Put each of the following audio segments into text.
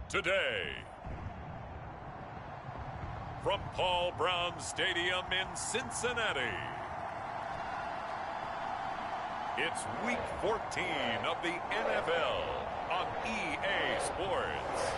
today. From Paul Brown Stadium in Cincinnati, it's Week 14 of the NFL on EA Sports.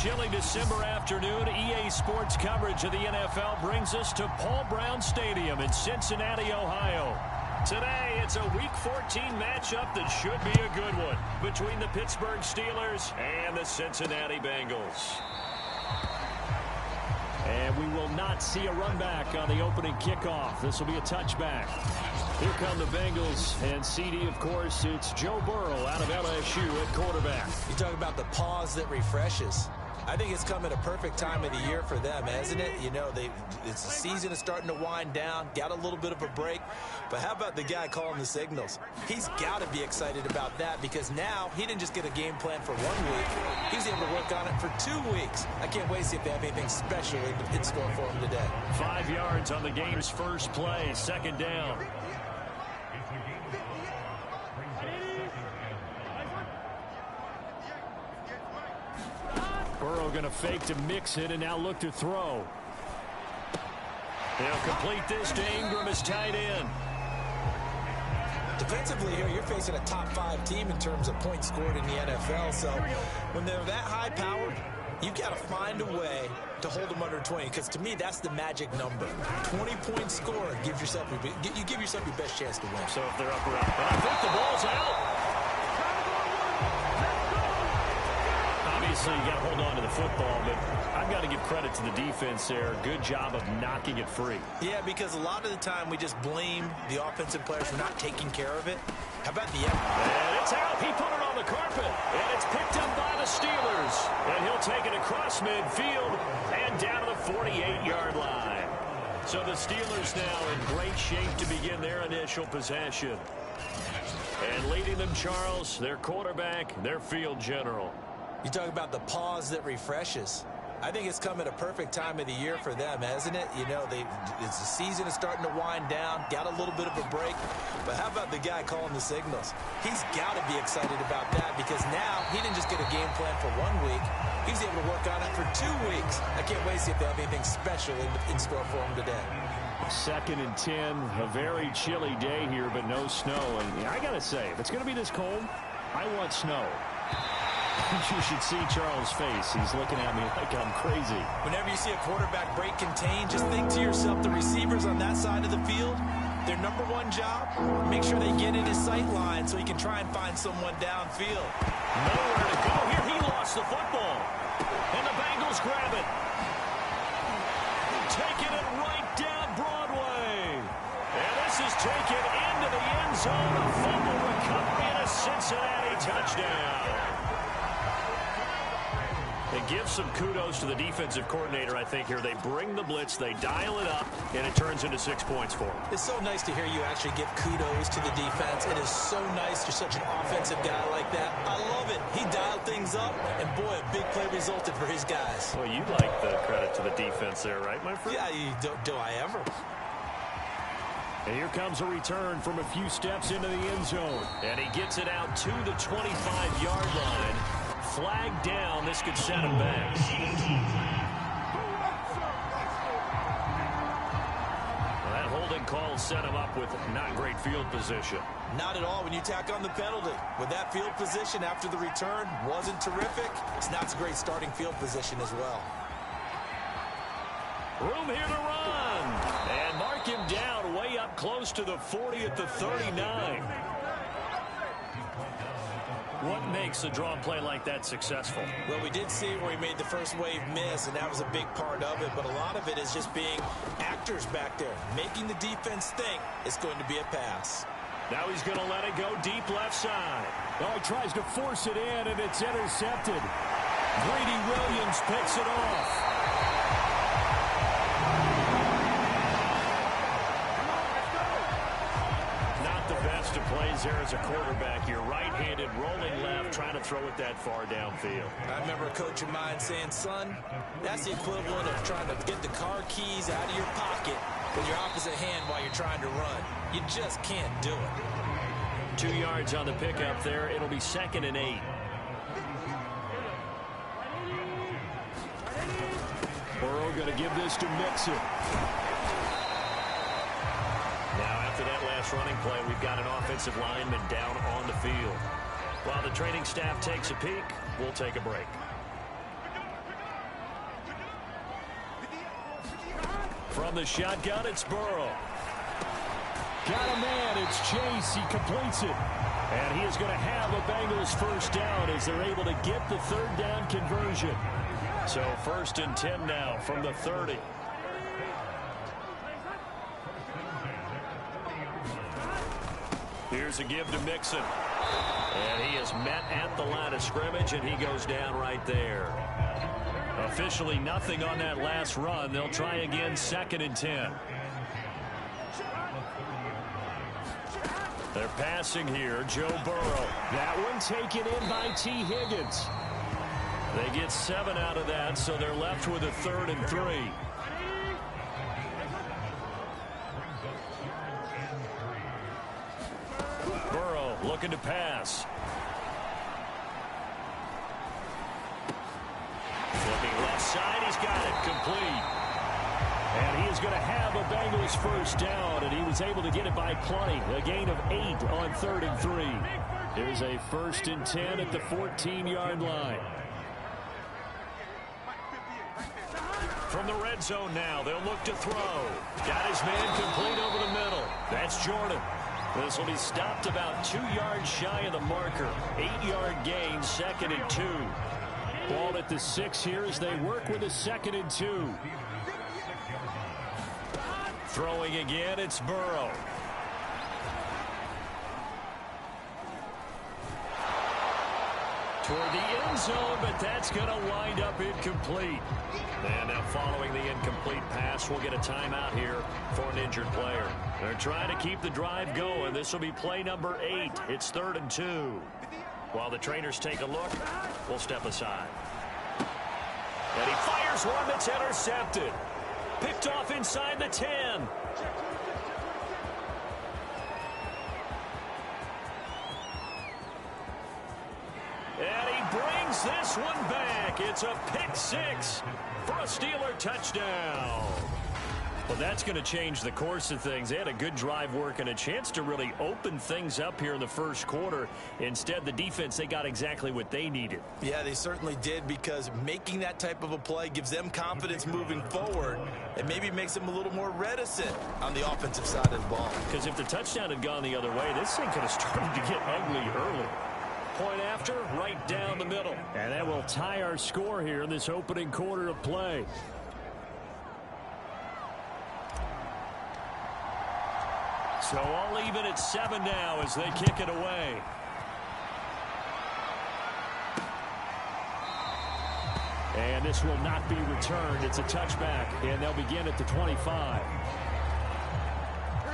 Chilly December afternoon, EA Sports coverage of the NFL brings us to Paul Brown Stadium in Cincinnati, Ohio. Today, it's a Week 14 matchup that should be a good one between the Pittsburgh Steelers and the Cincinnati Bengals. And we will not see a run back on the opening kickoff. This will be a touchback. Here come the Bengals, and CD, of course, it's Joe Burrow out of LSU at quarterback. You talk about the pause that refreshes. I think it's come at a perfect time of the year for them, hasn't it? You know, it's the season is starting to wind down, got a little bit of a break. But how about the guy calling the signals? He's got to be excited about that because now he didn't just get a game plan for 1 week. He was able to work on it for 2 weeks. I can't wait to see if they have anything special in store for him today. 5 yards on the game's first play, second down. Burrow going to fake to mix it and now look to throw. They'll complete this to Ingram as tight end. Defensively here, you're facing a top 5 team in terms of points scored in the NFL. So when they're that high powered, you've got to find a way to hold them under 20. Because to me, that's the magic number. 20-point score gives yourself you give yourself your best chance to win. So if they're up or up, I think the ball's out. Obviously, you got to hold on to the football, but I've got to give credit to the defense there. Good job of knocking it free. Yeah, because a lot of the time we just blame the offensive players for not taking care of it. How about the end? And it's out. He put it on the carpet, and it's picked up by the Steelers. And he'll take it across midfield and down to the 48-yard line. So the Steelers now in great shape to begin their initial possession. And leading them, Charles, their quarterback, their field general. You talk about the pause that refreshes. I think it's come at a perfect time of the year for them, hasn't it? You know, the season is starting to wind down, got a little bit of a break. But how about the guy calling the signals? He's got to be excited about that because now he didn't just get a game plan for 1 week. He's able to work on it for 2 weeks. I can't wait to see if they have anything special in store for him today. 2nd and 10, a very chilly day here, but no snow. And I got to say, if it's going to be this cold, I want snow. You should see Charles' face. He's looking at me like I'm crazy. Whenever you see a quarterback break contain, just think to yourself, the receivers on that side of the field, their number one job, make sure they get in his sight line so he can try and find someone downfield. Nowhere to go here. He lost the football. And the Bengals grab it. Taking it right down Broadway. And this is taken into the end zone. A fumble recovery and a Cincinnati touchdown. It gives some kudos to the defensive coordinator, I think, here. They bring the blitz, they dial it up, and it turns into 6 points for them. It's so nice to hear you actually give kudos to the defense. It is so nice. You're such an offensive guy like that. I love it. He dialed things up, and boy, a big play resulted for his guys. Well, you like the credit to the defense there, right, my friend? Yeah, do I ever? And here comes a return from a few steps into the end zone. And he gets it out to the 25-yard line. Flag down. This could set him back. Well, that holding call set him up with not great field position. Not at all when you tack on the penalty. With that field position after the return wasn't terrific. It's not a great starting field position as well. Room here to run. And mark him down way up close to the 40 at the 39. What makes a draw play like that successful? Well, we did see it where he made the first wave miss, and that was a big part of it. But a lot of it is just being actors back there, making the defense think it's going to be a pass. Now he's going to let it go deep left side. Oh, he tries to force it in, and it's intercepted. Greedy Williams picks it off. plays there as a quarterback. You're right-handed, rolling left, trying to throw it that far downfield. I remember a coach of mine saying, son, that's the equivalent of trying to get the car keys out of your pocket with your opposite hand while you're trying to run. You just can't do it. 2 yards on the pickup there. It'll be 2nd and 8. Burrow going to give this to Mixon. Now, after that last running play, we've got an offensive lineman down on the field. While the training staff takes a peek, we'll take a break. From the shotgun, it's Burrow. Got a man, it's Chase, he completes it. And he is going to have a Bengals first down as they're able to get the 3rd down conversion. So 1st and 10 now from the 30. Here's a give to Mixon. And he is met at the line of scrimmage, and he goes down right there. Officially nothing on that last run. They'll try again 2nd and 10. They're passing here, Joe Burrow. That one taken in by T. Higgins. They get 7 out of that, so they're left with a 3rd and 3. Burrow looking to pass. Looking left side, he's got it complete. And he is going to have a Bengals first down, and he was able to get it by plenty. A gain of 8 on 3rd and 3. Here's a 1st and 10 at the 14-yard line. From the red zone now, they'll look to throw. Got his man complete over the middle. That's Jordan. This will be stopped about 2 yards shy of the marker. 8-yard gain, 2nd and 2. Ball at the 6 here as they work with a 2nd and 2. Throwing again, it's Burrow. Toward the end zone, but that's going to wind up incomplete. And now following the incomplete pass, we'll get a timeout here for an injured player. They're trying to keep the drive going. This will be play number 8. It's 3rd and 2. While the trainers take a look, we'll step aside. And he fires one that's intercepted. Picked off inside the 10. And he brings this one back. It's a pick 6 for a Steeler touchdown. Well, that's going to change the course of things. They had a good drive work and a chance to really open things up here in the first quarter. Instead, the defense, they got exactly what they needed. Yeah, they certainly did, because making that type of a play gives them confidence moving forward and maybe makes them a little more reticent on the offensive side of the ball. Because if the touchdown had gone the other way, this thing could have started to get ugly early. Point after, right down the middle. And that will tie our score here in this opening quarter of play. So all even at 7 now as they kick it away. And this will not be returned. It's a touchback, and they'll begin at the 25.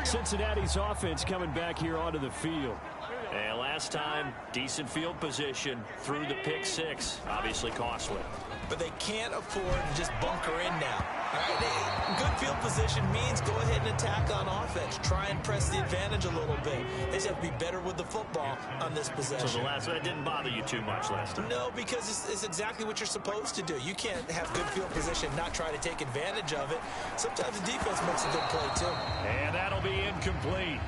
Cincinnati's offense coming back here onto the field. And last time, decent field position through the pick 6. Obviously costly. But they can't afford to just bunker in now. All right, good field position means go ahead and attack on offense. Try and press the advantage a little bit. They just have to be better with the football on this possession. So the last one didn't bother you too much last time? No, because it's exactly what you're supposed to do. You can't have good field position and not try to take advantage of it. Sometimes the defense makes a good play, too. And that'll be incomplete.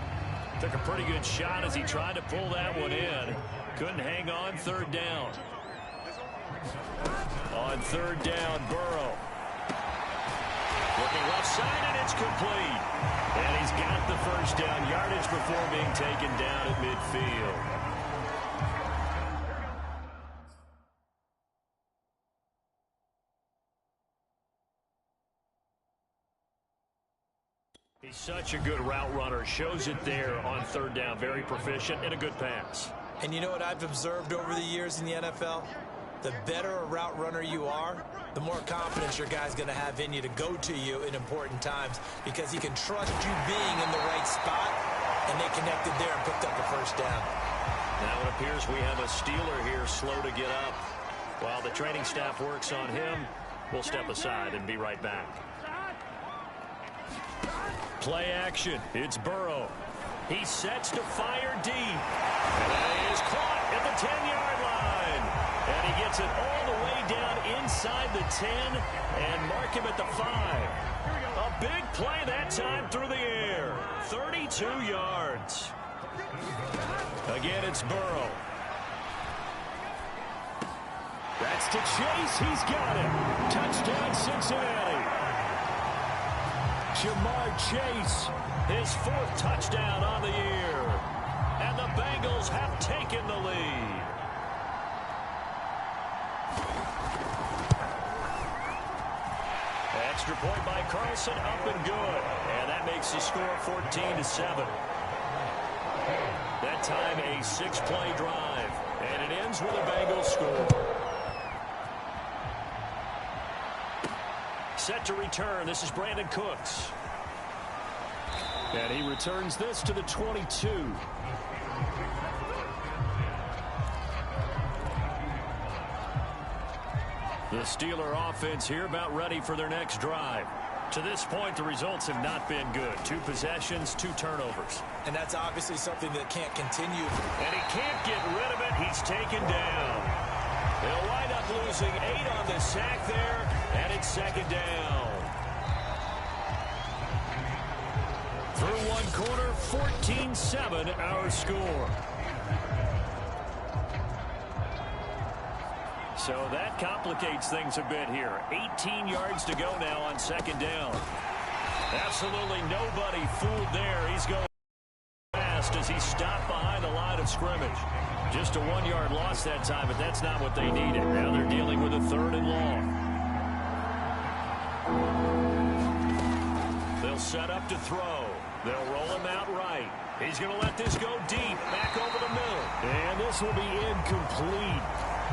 Took a pretty good shot as he tried to pull that one in. Couldn't hang on. 3rd down. On 3rd down, Burrow. Looking left side, and it's complete. And he's got the first down yardage before being taken down at midfield. He's such a good route runner. Shows it there on 3rd down. Very proficient and a good pass. And you know what I've observed over the years in the NFL? The better a route runner you are, the more confidence your guy's going to have in you to go to you in important times, because he can trust you being in the right spot and they connected there and picked up the first down. Now it appears we have a Steeler here slow to get up. While the training staff works on him, we'll step aside and be right back. Play action. It's Burrow. He sets to fire deep. And he is caught at the 10-yard line. And he gets it all the way down inside the 10 and mark him at the 5. A big play that time through the air. 32 yards. Again, it's Burrow. That's to Chase. He's got it. Touchdown, Cincinnati. Jamar Chase, his 4th touchdown on the year. And the Bengals have taken the lead. Extra point by Carlson, up and good. And that makes the score 14-7. That time a 6-play drive. And it ends with a Bengals score. Set to return. This is Brandon Cooks. And he returns this to the 22. The Steeler offense here about ready for their next drive. To this point, the results have not been good. 2 possessions, 2 turnovers. And that's obviously something that can't continue. And he can't get rid of it. He's taken down. They'll wind up losing 8 on the sack there, and it's 2nd down. Through one quarter, 14-7 our score. So that complicates things a bit here. 18 yards to go now on 2nd down. Absolutely nobody fooled there. He's going fast as he stopped behind the line of scrimmage. Just a 1-yard loss that time, but that's not what they needed. Now they're dealing with a 3rd and long. They'll set up to throw. They'll roll him out right. He's going to let this go deep, back over the middle. And this will be incomplete.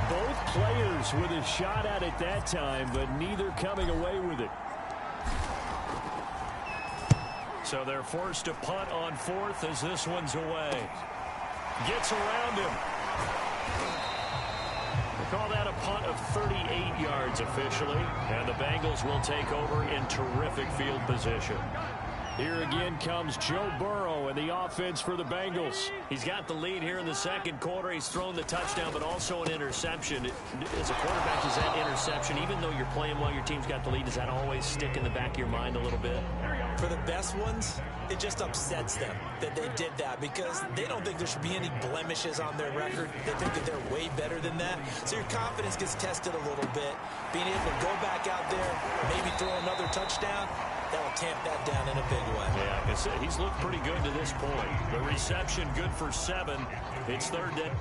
Both players with a shot at it that time, but neither coming away with it. So they're forced to punt on 4th as this one's away. Gets around him. They call that a punt of 38 yards officially. And the Bengals will take over in terrific field position. Here again comes Joe Burrow and the offense for the Bengals. He's got the lead here in the 2nd quarter. He's thrown the touchdown, but also an interception. As a quarterback, is that interception, even though you're playing while your team's got the lead, does that always stick in the back of your mind a little bit? For the best ones, it just upsets them that they did that because they don't think there should be any blemishes on their record. They think that they're way better than that. So your confidence gets tested a little bit. Being able to go back out there, maybe throw another touchdown, that will tamp that down in a big way. Yeah, like I said, he's looked pretty good to this point. The reception good for 7. It's 3rd down.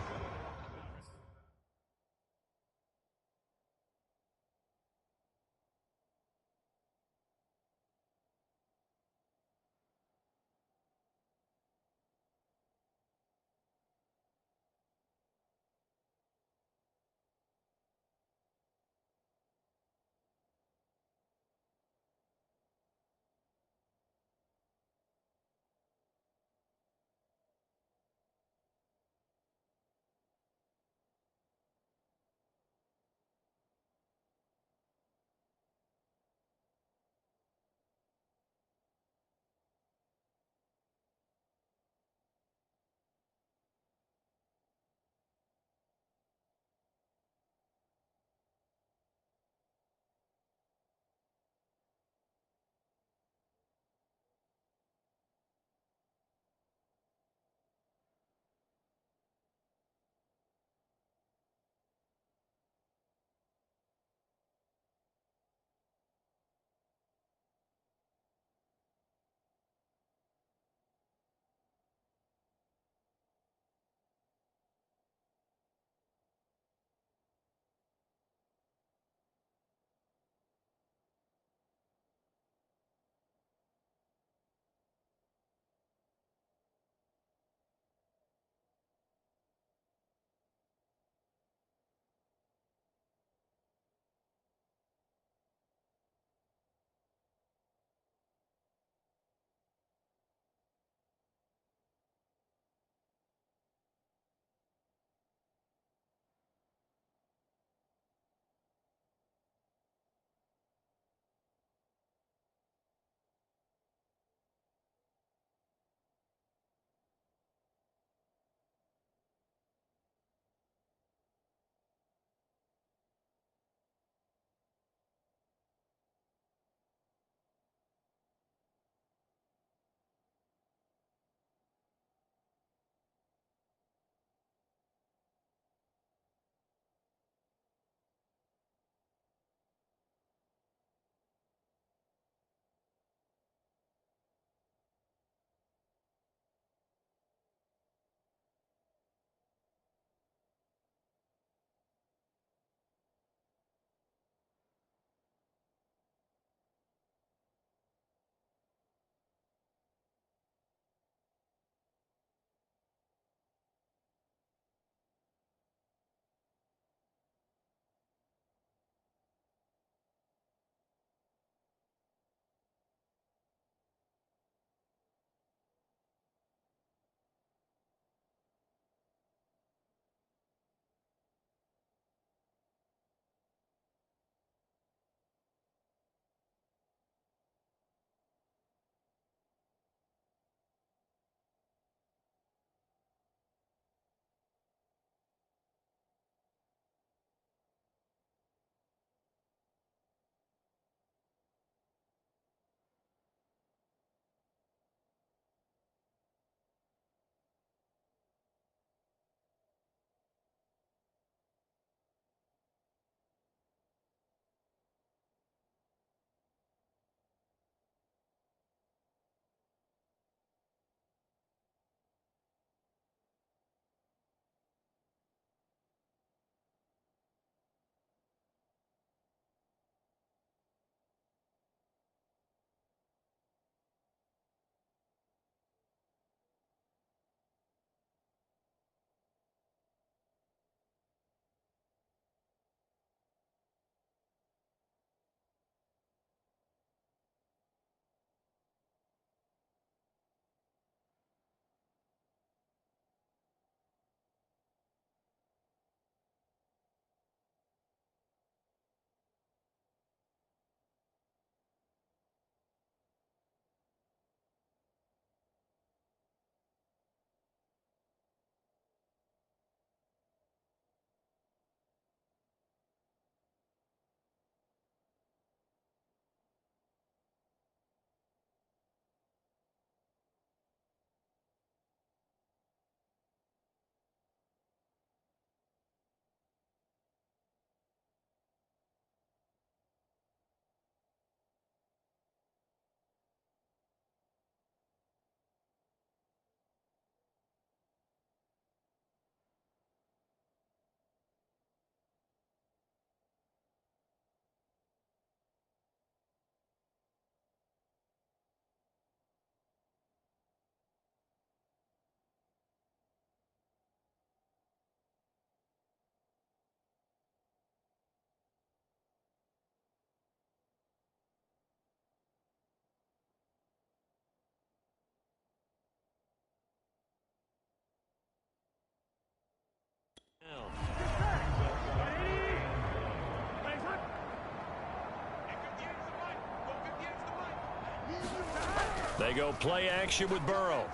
They go play action with Burrow.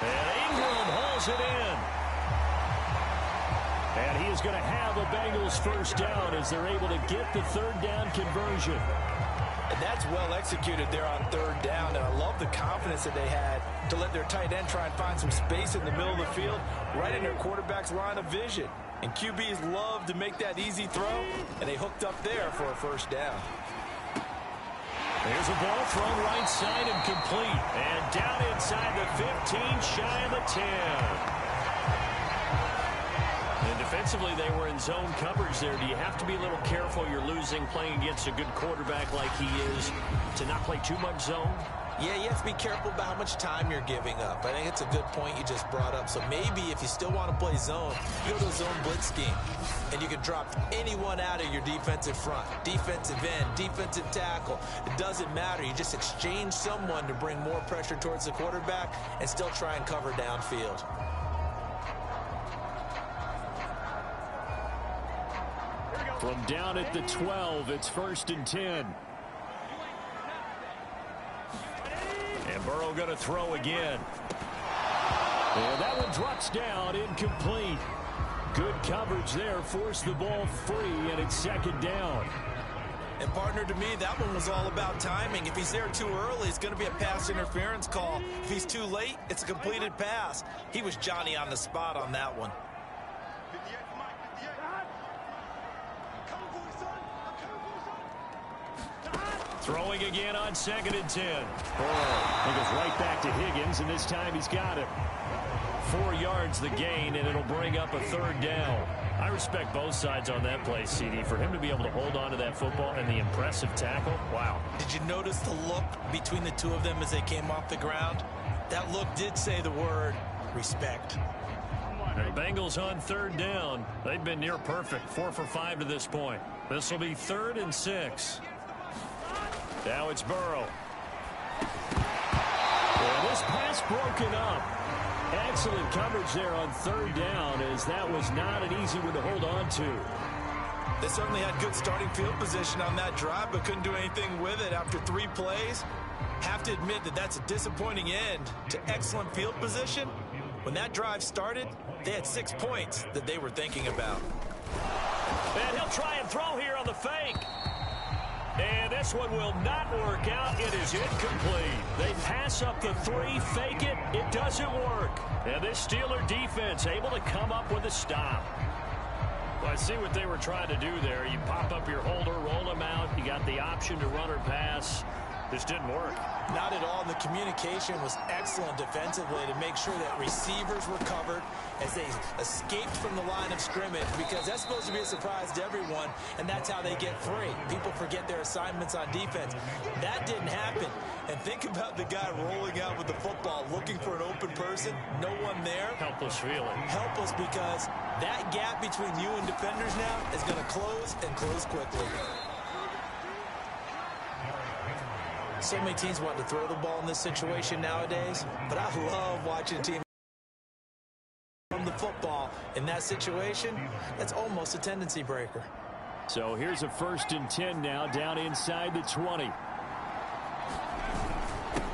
And Ingram hauls it in. And he is going to have a Bengals first down as they're able to get the third down conversion. And that's well executed there on third down. And I love the confidence that they had to let their tight end try and find some space in the middle of the field, right in their quarterback's line of vision. And QBs love to make that easy throw, and they hooked up there for a first down. There's a ball thrown right side and complete. And down inside the 15, shy of the 10. And defensively, they were in zone coverage there. Do you have to be a little careful? You're losing playing against a good quarterback like he is to not play too much zone? Yeah, you have to be careful about how much time you're giving up. I think it's a good point you just brought up. So maybe if you still want to play zone, you go to a zone blitz scheme. And you can drop anyone out of your defensive front. Defensive end, defensive tackle. It doesn't matter. You just exchange someone to bring more pressure towards the quarterback and still try and cover downfield. From down at the 12, it's 1st and 10. And Burrow going to throw again. And that one drops down, incomplete. Good coverage there, forced the ball free, and it's 2nd down. And partner, to me, that one was all about timing. If he's there too early, it's going to be a pass interference call. If he's too late, it's a completed pass. He was Johnny on the spot on that one. Throwing again on 2nd and 10. He goes right back to Higgins, and this time he's got it. 4 yards the gain, and it'll bring up a 3rd down. I respect both sides on that play, CD. For him to be able to hold on to that football and the impressive tackle, wow. Did you notice the look between the two of them as they came off the ground? That look did say the word respect. And the Bengals on 3rd down. They've been near perfect, 4 for 5 to this point. This will be 3rd and 6. Now it's Burrow. And this pass broken up. Excellent coverage there on 3rd down, as that was not an easy one to hold on to. They certainly had good starting field position on that drive, but couldn't do anything with it after 3 plays. Have to admit that that's a disappointing end to excellent field position. When that drive started, they had 6 points that they were thinking about. And he'll try and throw here on the fake. And this one will not work out. It is incomplete. They pass up the 3, fake it. It doesn't work. And this Steeler defense able to come up with a stop. Well, I see what they were trying to do there. You pop up your holder, roll them out. You got the option to run or pass. This didn't work. Not at all. The communication was excellent defensively to make sure that receivers were covered as they escaped from the line of scrimmage, because that's supposed to be a surprise to everyone, and that's how they get free. People forget their assignments on defense. That didn't happen. And think about the guy rolling out with the football, looking for an open person, no one there. Helpless feeling. Helpless, because that gap between you and defenders now is going to close, and close quickly. So many teams want to throw the ball in this situation nowadays, but I love watching a team from the football in that situation. That's almost a tendency breaker. So here's a 1st and 10 now, down inside the 20.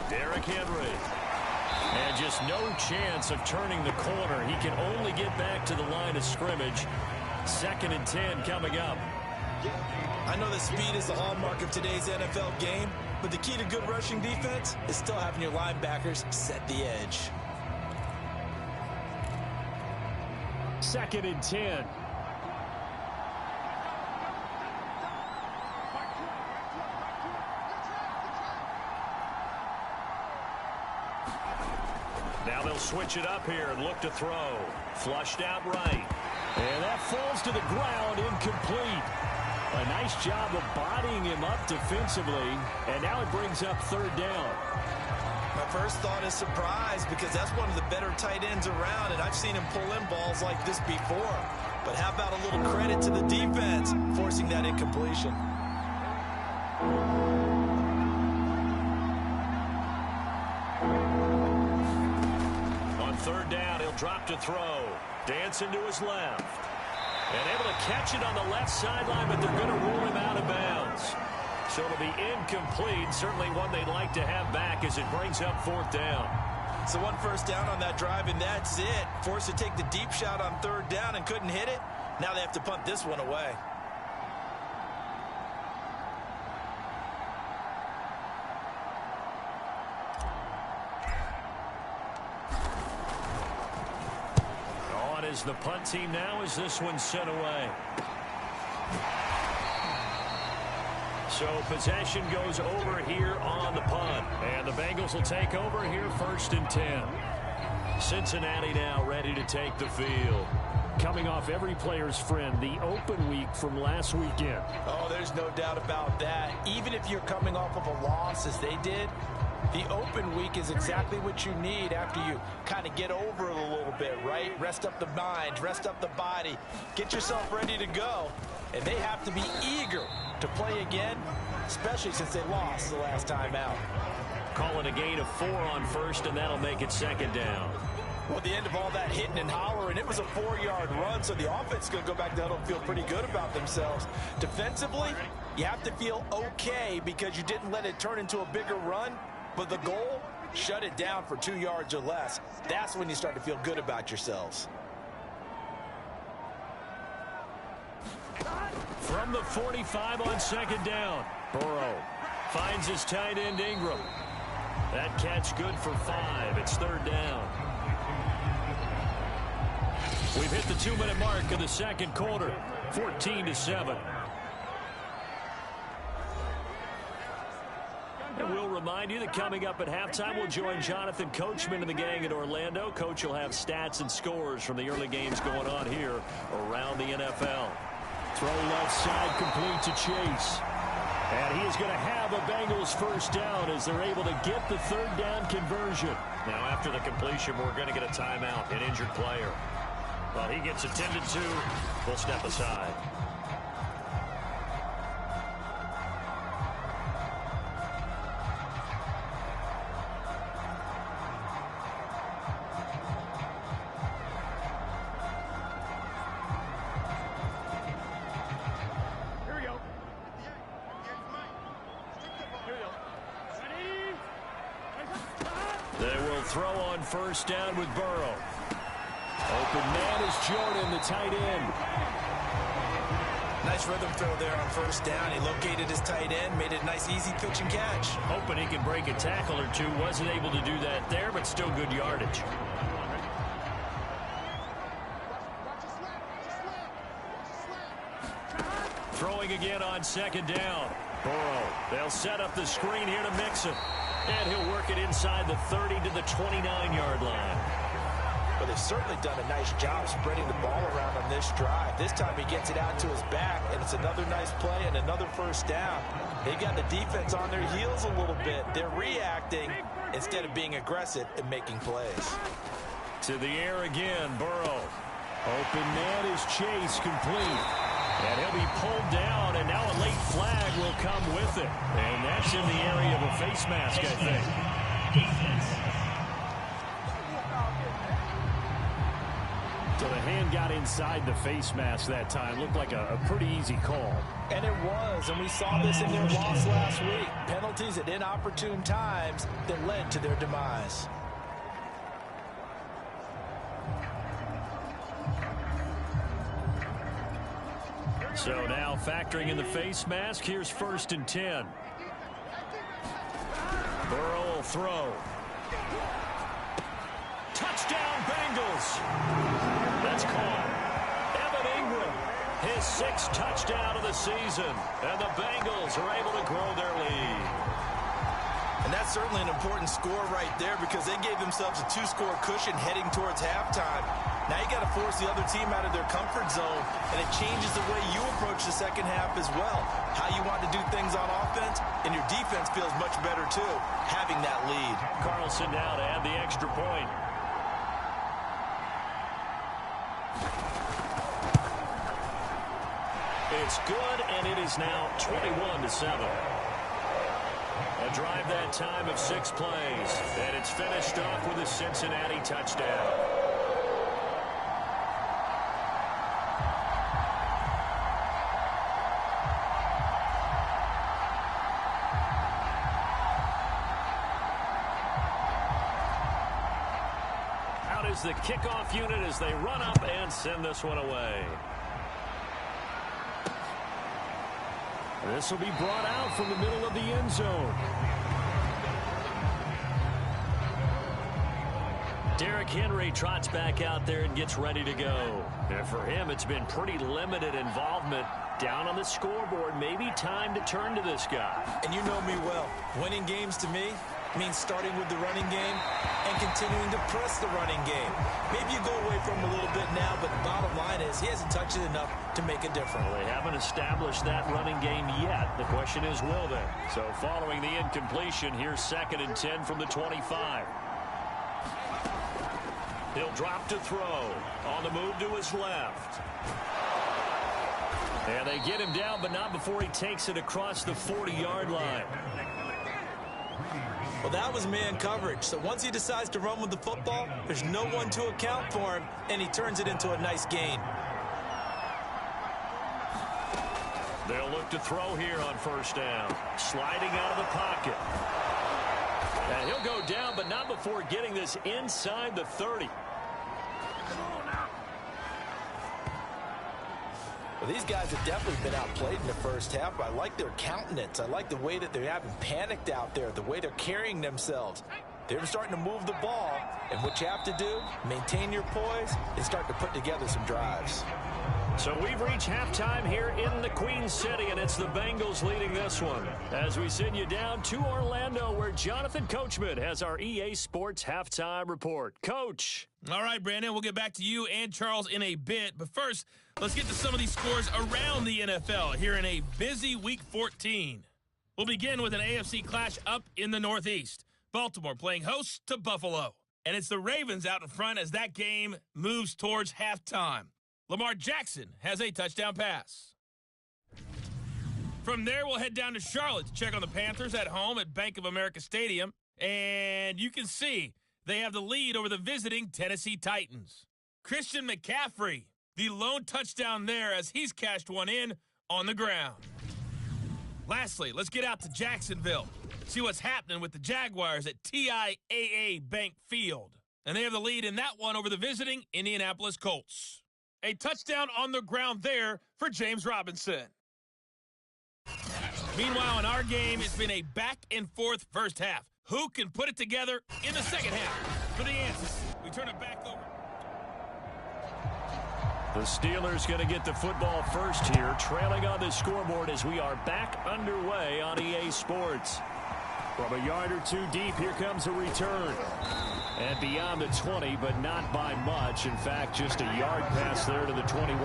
Derrick Henry. And just no chance of turning the corner. He can only get back to the line of scrimmage. 2nd and 10 coming up. I know that speed is the hallmark of today's NFL game, but the key to good rushing defense is still having your linebackers set the edge. 2nd and 10. Now they'll switch it up here and look to throw. Flushed out right. And that falls to the ground, incomplete. A nice job of bodying him up defensively, and now it brings up 3rd down. My first thought is surprise, because that's one of the better tight ends around, and I've seen him pull in balls like this before. But how about a little credit to the defense forcing that incompletion? On 3rd down, he'll drop to throw. Dancing to his left. And able to catch it on the left sideline, but they're going to rule him out of bounds. So it'll be incomplete. Certainly one they'd like to have back as it brings up 4th down. So 1 first down on that drive, and that's it. Forced to take the deep shot on 3rd down and couldn't hit it. Now they have to punt this one away. On is the punt team now as this one's sent away. So possession goes over here on the punt. And the Bengals will take over here 1st and 10. Cincinnati now ready to take the field. Coming off every player's friend, the open week from last weekend. Oh, there's no doubt about that. Even if you're coming off of a loss as they did, the open week is exactly what you need after you kind of get over it a little bit, right? Rest up the mind, rest up the body, get yourself ready to go. And they have to be eager to play again, especially since they lost the last time out. Calling a gain of 4 on 1st, and that'll make it 2nd down. Well, at the end of all that hitting and hollering, it was a 4-yard run, so the offense is going to go back to the huddle and feel pretty good about themselves. Defensively, you have to feel okay because you didn't let it turn into a bigger run, but the goal, shut it down for 2 yards or less. That's when you start to feel good about yourselves. From the 45 on 2nd down, Burrow finds his tight end Ingram. That catch good for 5. It's 3rd down. We've hit the 2-minute mark of the 2nd quarter, 14-7. And we'll remind you that coming up at halftime, we'll join Jonathan Coachman and the gang in Orlando. Coach will have stats and scores from the early games going on here around the NFL. Throw left side complete to Chase. And he is going to have a Bengals 1st down as they're able to get the 3rd down conversion. Now after the completion, we're going to get a timeout, an injured player. Well, he gets attended to. We'll step aside. They will throw on 1st down with Burrow. Open man is Jordan, the tight end. Nice rhythm throw there on 1st down. He located his tight end, made it a nice easy pitch and catch. Hoping he can break a tackle or two. Wasn't able to do that there, but still good yardage. Throwing again on 2nd down. Burrow. They'll set up the screen here to Mixon. And he'll work it inside the 30 to the 29-yard line. But they've certainly done a nice job spreading the ball around on this drive. This time he gets it out to his back, and it's another nice play and another 1st down. They've got the defense on their heels a little bit. They're reacting instead of being aggressive and making plays. To the air again, Burrow. Open man is Chase, complete. And he'll be pulled down, and now a late flag will come with it. And that's in the area of a face mask, I think. So the hand got inside the face mask that time. Looked like a pretty easy call. And it was, and we saw this in their loss last week. Penalties at inopportune times that led to their demise. So now factoring in the face mask, here's 1st and 10. Burrow will throw. Touchdown Bengals. That's caught. Evan Ingram, his 6th touchdown of the season. And the Bengals are able to grow their lead. And that's certainly an important score right there because they gave themselves a 2-score cushion heading towards halftime. Now you got to force the other team out of their comfort zone, and it changes the way you approach the second half as well. How you want to do things on offense, and your defense feels much better too, having that lead. Carlson now to add the extra point. It's good, and it is now 21-7. A drive that time of 6 plays, and it's finished off with a Cincinnati touchdown. is the kickoff unit as they run up and send this one away. This will be brought out from the middle of the end zone. Derrick Henry trots back out there and gets ready to go. And for him, it's been pretty limited involvement down on the scoreboard. Maybe time to turn to this guy. And you know me well. Winning games to me means starting with the running game and continuing to press the running game. Maybe you go away from him a little bit now, but the bottom line is he hasn't touched it enough to make a difference. Well, they haven't established that running game yet. The question is, will they? So following the incompletion, here's 2nd and 10 from the 25. He'll drop to throw. On the move to his left. And they get him down, but not before he takes it across the 40-yard line. Well, that was man coverage. So once he decides to run with the football, there's no one to account for him, and he turns it into a nice gain. They'll look to throw here on 1st down. Sliding out of the pocket. And he'll go down, but not before getting this inside the 30. Well, these guys have definitely been outplayed in the first half, but I like their countenance. I like the way that they haven't panicked out there, the way they're carrying themselves. They're starting to move the ball, and what you have to do, maintain your poise, and start to put together some drives. So we've reached halftime here in the Queen City, and it's the Bengals leading this one. As we send you down to Orlando, where Jonathan Coachman has our EA Sports halftime report. Coach. All right, Brandon, we'll get back to you and Charles in a bit. But first, let's get to some of these scores around the NFL here in a busy Week 14. We'll begin with an AFC clash up in the Northeast. Baltimore playing host to Buffalo. And it's the Ravens out in front as that game moves towards halftime. Lamar Jackson has a touchdown pass. From there, we'll head down to Charlotte to check on the Panthers at home at Bank of America Stadium. And you can see they have the lead over the visiting Tennessee Titans. Christian McCaffrey, the lone touchdown there as he's cashed one in on the ground. Lastly, let's get out to Jacksonville. See what's happening with the Jaguars at TIAA Bank Field. And they have the lead in that one over the visiting Indianapolis Colts. A touchdown on the ground there for James Robinson. Meanwhile, in our game, it's been a back-and-forth first half. Who can put it together in the second half? For the answers, we turn it back over. The Steelers going to get the football first here, trailing on the scoreboard as we are back underway on EA Sports. From a yard or two deep, here comes a return. And beyond the 20, but not by much. In fact, just a yard pass there to the 21.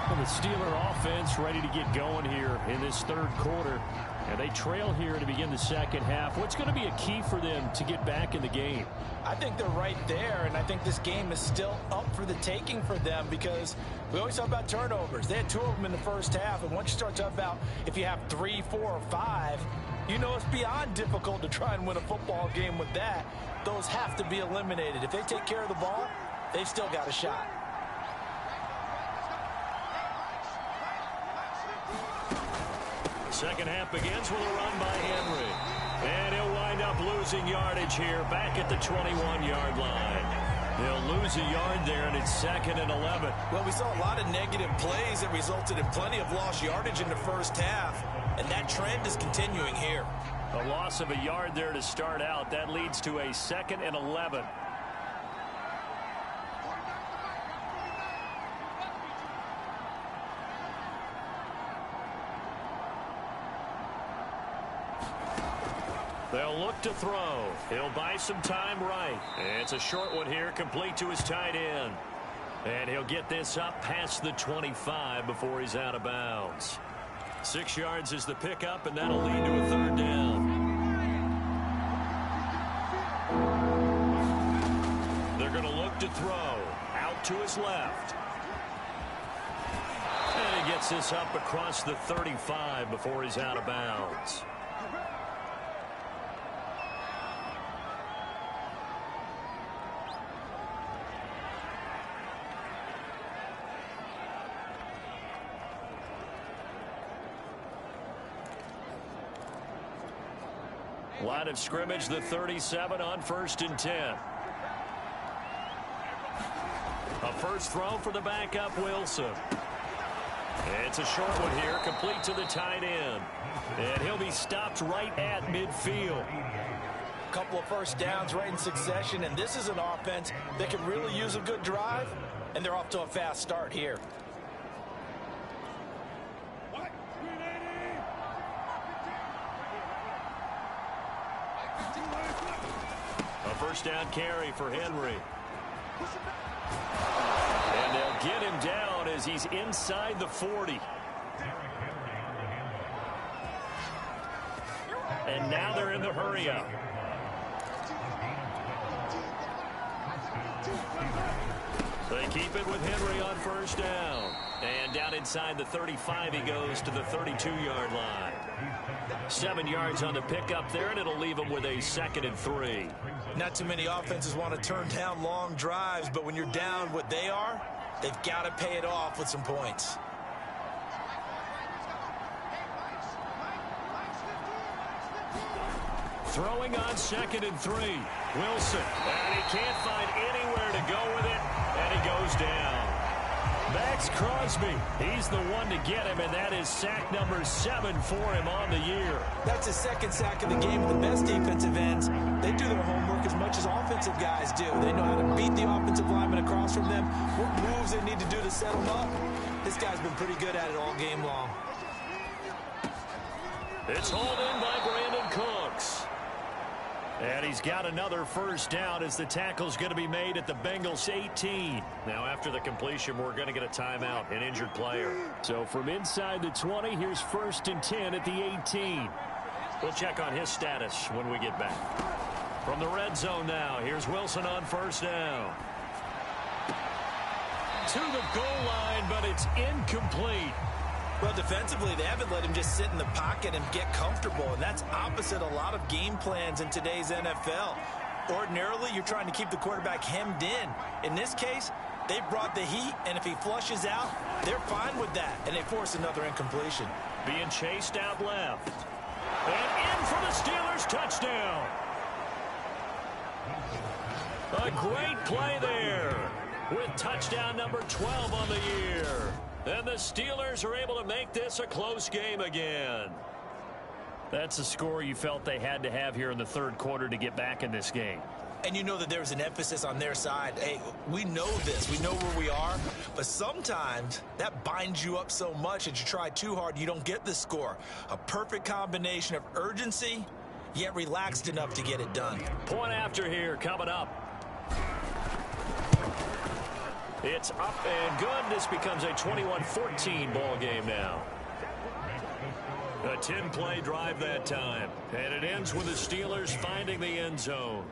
Well, the Steeler offense ready to get going here in this third quarter. And they trail here to begin the second half. What's going to be a key for them to get back in the game? I think they're right there, and I think this game is still up for the taking for them because we always talk about turnovers. They had 2 of them in the first half, and once you start talking about if you have 3, 4, or 5, you know it's beyond difficult to try and win a football game with that. Those have to be eliminated. If they take care of the ball, they've still got a shot. Second half begins with a run by Henry. And he'll wind up losing yardage here back at the 21-yard line. He'll lose a yard there, and it's 2nd and 11. Well, we saw a lot of negative plays that resulted in plenty of lost yardage in the first half, and that trend is continuing here. A loss of a yard there to start out. That leads to a 2nd and 11. They'll look to throw. He'll buy some time right. It's a short one here, complete to his tight end. And he'll get this up past the 25 before he's out of bounds. 6 yards is the pickup, and that'll lead to a 3rd down. They're going to look to throw. Out to his left. And he gets this up across the 35 before he's out of bounds. Line of scrimmage, the 37 on 1st and 10. A first throw for the backup, Wilson. It's a short one here, complete to the tight end. And he'll be stopped right at midfield. A couple of first downs right in succession, and this is an offense that can really use a good drive, and they're off to a fast start here. A first down carry for Henry. And they'll get him down as he's inside the 40. And now they're in the hurry-up. They keep it with Henry on first down. And down inside the 35, he goes to the 32-yard line. 7 yards on the pickup there, and it'll leave him with a 2nd and 3. Not too many offenses want to turn down long drives, but when you're down what they are, they've got to pay it off with some points. Throwing on 2nd and 3. Wilson. And he can't find anywhere to go with it, and he goes down. Max Crosby, he's the one to get him, and that is sack number 7 for him on the year. That's his 2nd sack of the game. The best defensive ends, they do their homework as much as offensive guys do. They know how to beat the offensive lineman across from them, what moves they need to do to set them up. This guy's been pretty good at it all game long. It's hauled in by Brandon Cooks. And he's got another first down as the tackle's going to be made at the Bengals 18. Now, after the completion, we're going to get a timeout, an injured player. So from inside the 20, here's 1st and 10 at the 18. We'll check on his status when we get back. From the red zone now, here's Wilson on first down. To the goal line, but it's incomplete. Well, defensively, they haven't let him just sit in the pocket and get comfortable, and that's opposite a lot of game plans in today's NFL. Ordinarily, you're trying to keep the quarterback hemmed in. In this case, they brought the heat, and if he flushes out, they're fine with that, and they force another incompletion. Being chased out left. And in for the Steelers, touchdown. A great play there with touchdown number 12 on the year. And the Steelers are able to make this a close game again. That's a score you felt they had to have here in the 3rd quarter to get back in this game. And you know that there's an emphasis on their side. Hey, we know this. We know where we are. But sometimes that binds you up so much that you try too hard, you don't get the score. A perfect combination of urgency, yet relaxed enough to get it done. Point after here coming up. It's up and good. This becomes a 21-14 ball game now. A 10-play drive that time. And it ends with the Steelers finding the end zone.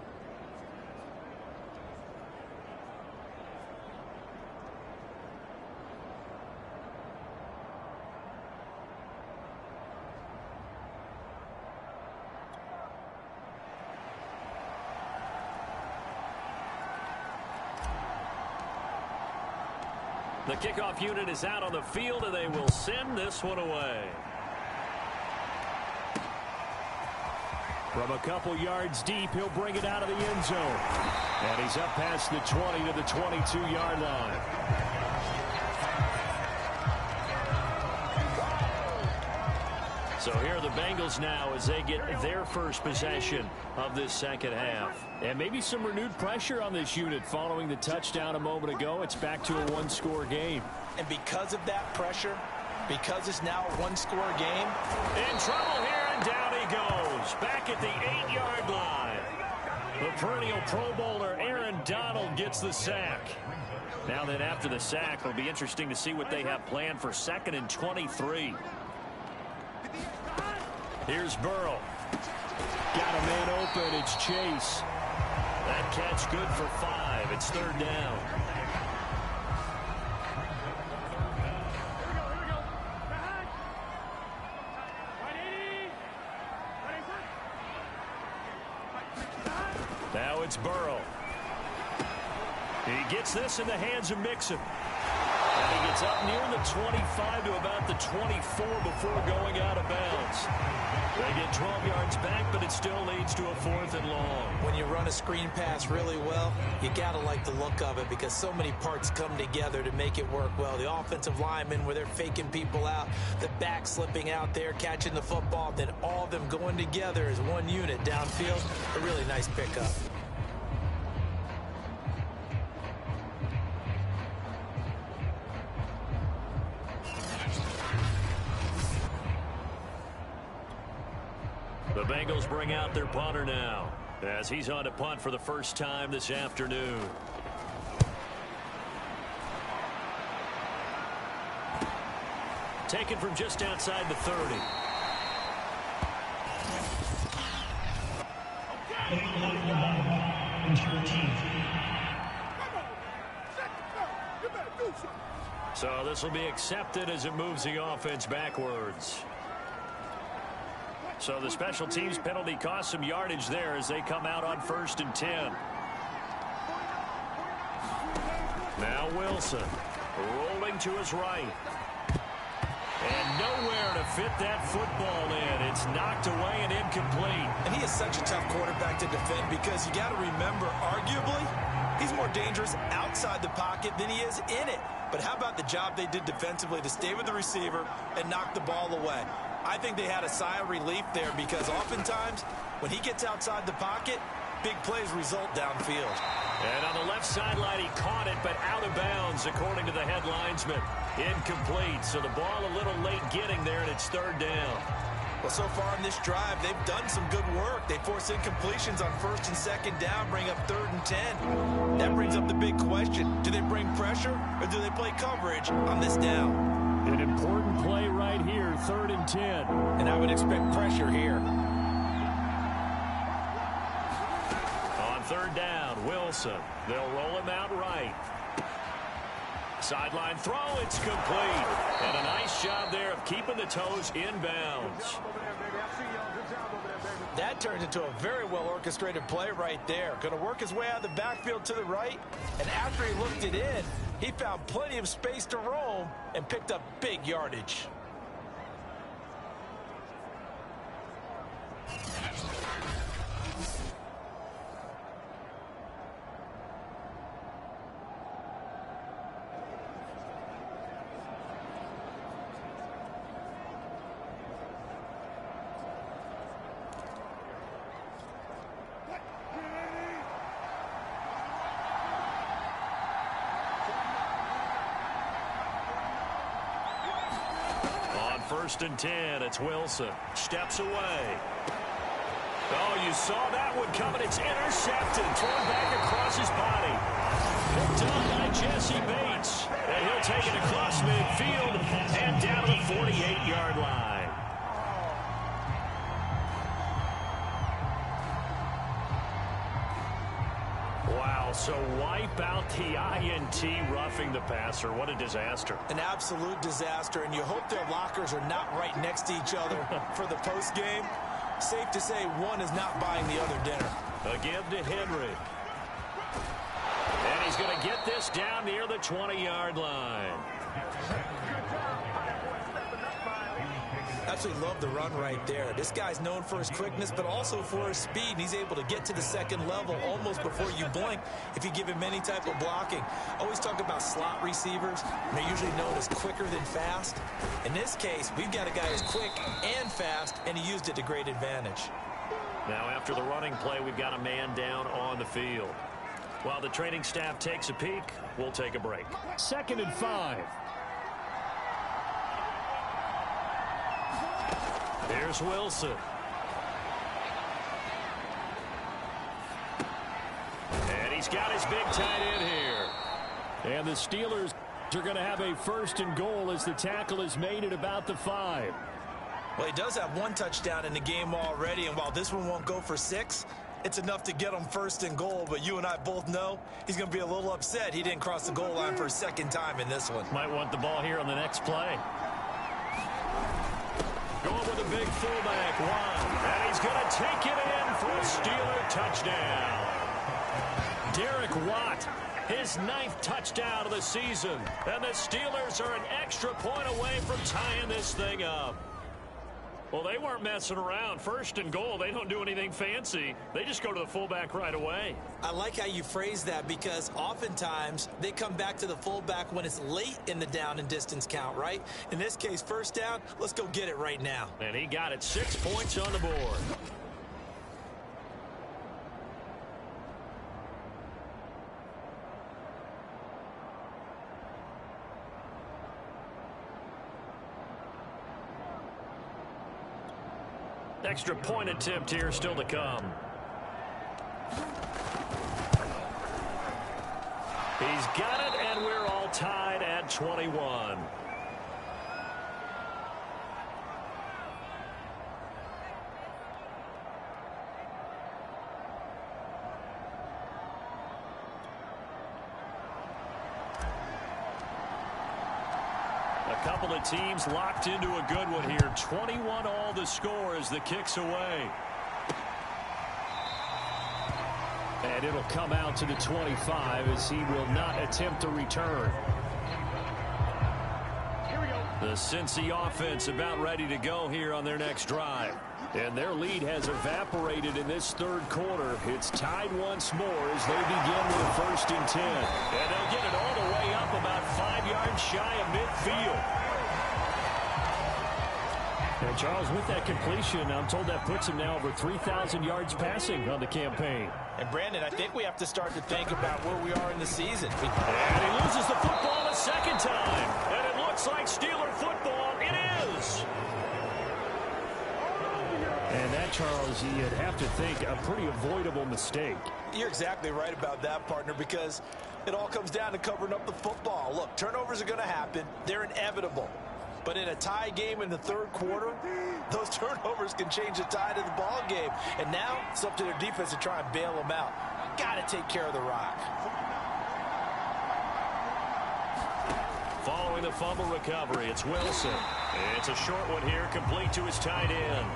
The kickoff unit is out on the field, and they will send this one away. From a couple yards deep, he'll bring it out of the end zone. And he's up past the 20 to the 22-yard line. So here are the Bengals now as they get their first possession of this 2nd half. And maybe some renewed pressure on this unit following the touchdown a moment ago. It's back to a 1-score game. And because of that pressure, because it's now a 1-score game. In trouble here, and down he goes. Back at the 8-yard line. The perennial Pro Bowler Aaron Donald gets the sack. Now then, after the sack, it'll be interesting to see what they have planned for 2nd and 23. Here's Burrow. Got a man open. It's Chase. That catch good for 5. It's 3rd down. Now it's Burrow. He gets this in the hands of Mixon. And he gets up near the 25 to about the 24 before going out of bounds. They get 12 yards back, but it still leads to a 4th and long. When you run a screen pass really well, you got to like the look of it because so many parts come together to make it work well. The offensive linemen, where they're faking people out, the back slipping out there, catching the football, then all of them going together as one unit downfield. A really nice pickup. The Bengals bring out their punter now as he's on to punt for the first time this afternoon. Taken from just outside the 30. So this will be accepted as it moves the offense backwards. So the special teams penalty cost some yardage there as they come out on 1st and 10. Now Wilson rolling to his right. And nowhere to fit that football in. It's knocked away and incomplete. And he is such a tough quarterback to defend because you got to remember, arguably, he's more dangerous outside the pocket than he is in it. But how about the job they did defensively to stay with the receiver and knock the ball away? I think they had a sigh of relief there because oftentimes when he gets outside the pocket, big plays result downfield. And on the left sideline, he caught it, but out of bounds, according to the head linesman. Incomplete, so the ball a little late getting there, and it's 3rd down. Well, so far in this drive, they've done some good work. They force incompletions on 1st and 2nd down, bring up 3rd and 10. That brings up the big question. Do they bring pressure, or do they play coverage on this down? An important play right here, 3rd and 10. And I would expect pressure here. On 3rd down, Wilson. They'll roll him out right. Sideline throw, it's complete. And a nice job there of keeping the toes in bounds. That turned into a very well-orchestrated play right there. Going to work his way out of the backfield to the right. And after he looked it in, he found plenty of space to roam and picked up big yardage. On 1st and 10, it's Wilson. Steps away. Oh, you saw that one coming. It's intercepted. Thrown back across his body. Picked up by Jesse Bates. And he'll take it across midfield and down to the 48-yard line. Wow, so wipe out the INT roughing the passer. What a disaster. An absolute disaster, and you hope their lockers are not right next to each other for the postgame. Safe to say one is not buying the other dinner. A give to Henry. And he's going to get this down near the 20-yard line. Absolutely love the run right there. This guy's known for his quickness, but also for his speed. And he's able to get to the 2nd level almost before you blink if you give him any type of blocking. Always talk about slot receivers. They're usually known as quicker than fast. In this case, we've got a guy who's quick and fast, and he used it to great advantage. Now, after the running play, we've got a man down on the field. While the training staff takes a peek, we'll take a break. 2nd and 5. Here's Wilson. And he's got his big tight end here. And the Steelers are going to have a 1st and goal as the tackle is made at about the 5. Well, he does have 1 touchdown in the game already, and while this one won't go for 6, it's enough to get him 1st and goal. But you and I both know he's going to be a little upset he didn't cross the goal line for a 2nd time in this one. Might want the ball here on the next play. Going with a big fullback, and he's going to take it in for a Steeler touchdown. Derek Watt, his 9th touchdown of the season, and the Steelers are an extra point away from tying this thing up. Well, they weren't messing around. First and goal, they don't do anything fancy. They just go to the fullback right away. I like how you phrase that because oftentimes they come back to the fullback when it's late in the down and distance count, right? In this case, first down, let's go get it right now. And he got it. 6 points on the board. Extra point attempt here still to come. He's got it, and we're all tied at 21. A couple of teams locked into a good one here. 21 all the score as the kick's away. And it'll come out to the 25 as he will not attempt to return. Here we go. The Cincy offense about ready to go here on their next drive. And their lead has evaporated in this third quarter. It's tied once more as they begin with a 1st and 10. And they'll get it all the way up about 5 yards shy of midfield. And Charles, with that completion, I'm told that puts him now over 3,000 yards passing on the campaign. And Brandon, I think we have to start to think about where we are in the season. And he loses the football a second time. And it looks like Steeler football. It is. And that, Charles, you'd have to think a pretty avoidable mistake. You're exactly right about that, partner, because it all comes down to covering up the football. Look, turnovers are going to happen. They're inevitable. But in a tie game in the third quarter, those turnovers can change the tide of the ball game. And now it's up to their defense to try and bail them out. Got to take care of the rock. Following the fumble recovery, it's Wilson. It's a short one here, complete to his tight end.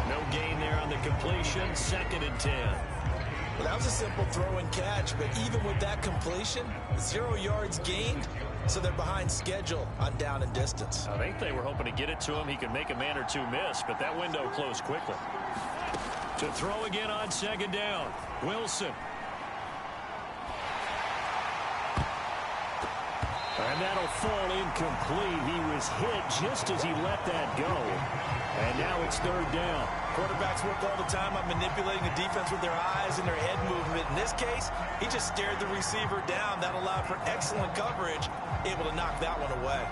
No gain there on the completion. 2nd and 10. Well, that was a simple throw and catch, but even with that completion, 0 yards gained, so they're behind schedule on down and distance. I think they were hoping to get it to him. He could make a man or two miss, but that window closed quickly. To throw again on 2nd down, Wilson. And that'll fall incomplete. He was hit just as he let that go. And now it's 3rd down. Quarterbacks work all the time on manipulating the defense with their eyes and their head movement. In this case, he just stared the receiver down. That allowed for excellent coverage, able to knock that one away.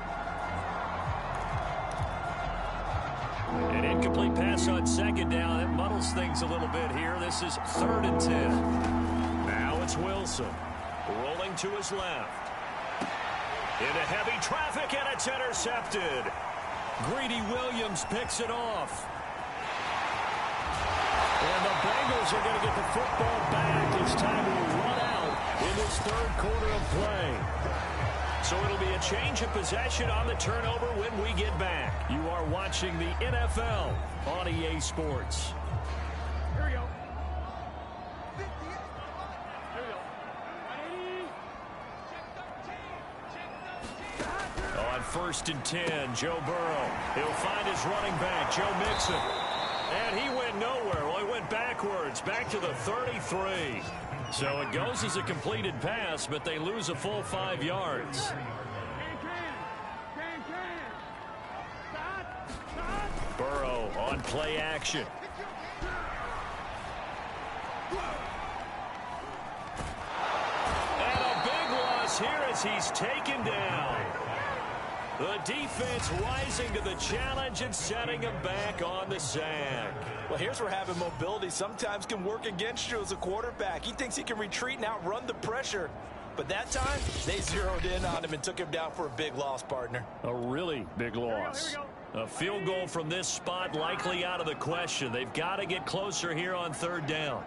An incomplete pass on 2nd down. That muddles things a little bit here. This is 3rd and 10. Now it's Wilson. Rolling to his left. Into heavy traffic, and it's intercepted. Greedy Williams picks it off. And the Bengals are going to get the football back. It's time to run out in this third quarter of play. So it'll be a change of possession on the turnover when we get back. You are watching the NFL on EA Sports. Here we go. On 1st and 10, Joe Burrow. He'll find his running back, Joe Mixon. And he went nowhere. Well, he went backwards, back to the 33. So it goes as a completed pass, but they lose a full 5 yards. Burrow on play action. And a big loss here as he's taken down. The defense rising to the challenge and setting him back on the sack. Well, here's where having mobility sometimes can work against you as a quarterback. He thinks he can retreat and outrun the pressure. But that time, they zeroed in on him and took him down for a big loss, partner. A really big loss. A field goal from this spot likely out of the question. They've got to get closer here on 3rd down.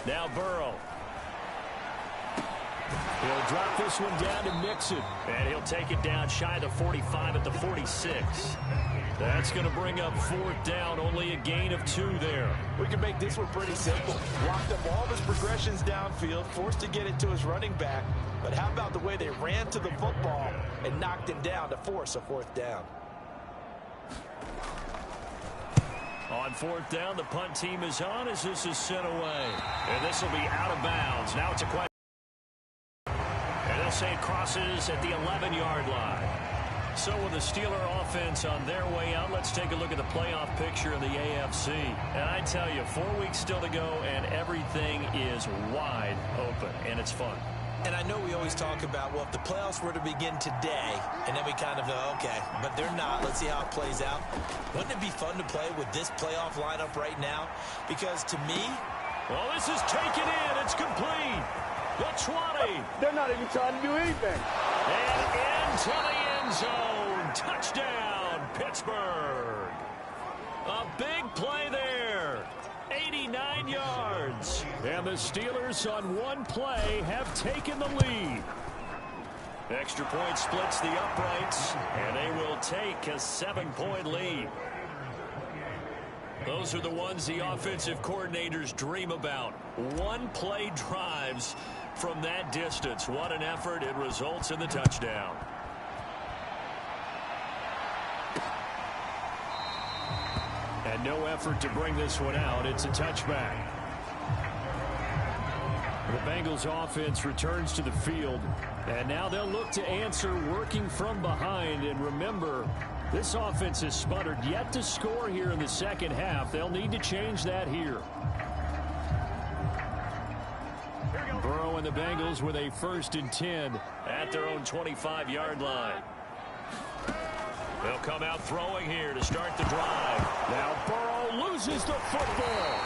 Now Burrow. He'll drop this one down to Mixon. And he'll take it down shy of the 45 at the 46. That's going to bring up 4th down. Only a gain of 2 there. We can make this one pretty simple. Locked up all of his progressions downfield, forced to get it to his running back. But how about the way they ran to the football and knocked him down to force a fourth down? On fourth down, the punt team is on as this is sent away. And this will be out of bounds. Now it's a question. And they'll say it crosses at the 11-yard line. So with the Steeler offense on their way out, let's take a look at the playoff picture of the AFC. And I tell you, 4 weeks still to go, and everything is wide open, and it's fun. And I know we always talk about, well, if the playoffs were to begin today, and then we kind of go, okay, but they're not. Let's see how it plays out. Wouldn't it be fun to play with this playoff lineup right now? Because to me... Well, this is taken in. It's complete. The 20. They're not even trying to do anything. And into the end zone. Touchdown, Pittsburgh. A big play there. 89 yards. And the Steelers on one play have taken the lead. Extra point splits the uprights, and they will take a 7-point lead. Those are the ones the offensive coordinators dream about. One-play drives from that distance. What an effort. It results in the touchdown. And no effort to bring this one out. It's a touchback. The Bengals offense returns to the field. And now they'll look to answer working from behind. And remember, this offense has sputtered yet to score here in the second half. They'll need to change that here. Burrow and the Bengals with a 1st and 10 at their own 25-yard line. They'll come out throwing here to start the drive. Now Burrow loses the football.